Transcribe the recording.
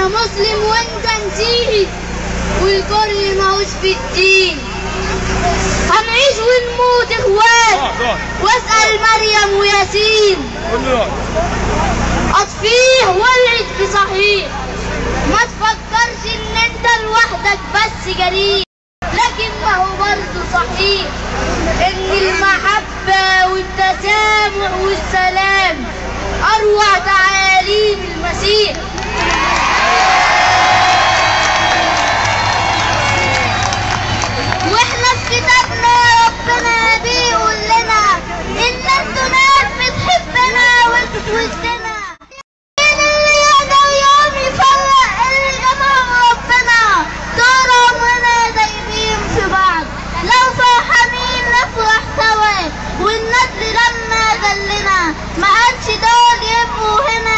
انا مسلم وانت مسيحي والكل ماهوش في الدين. هنعيش ونموت اخوات واسأل مريم وياسين. اطفيه والعد بصحيح، ما تفكرش ان انت لوحدك بس جريء، لكن ما هو برضه صحيح ان المحبة والتسامح والسلام اروع تعاليم المسيح. واحنا في كتابنا ربنا بيقول لنا ان انتوا ناس بتحبنا وانتوا في وسطنا. مين اللي يقدر يوم يفرق اللي جابهم ربنا؟ طول عمرنا دايبين في بعض، لو فرحانين نفرح سوا، والندل لما دلنا ما قالش دول يبقوا هنا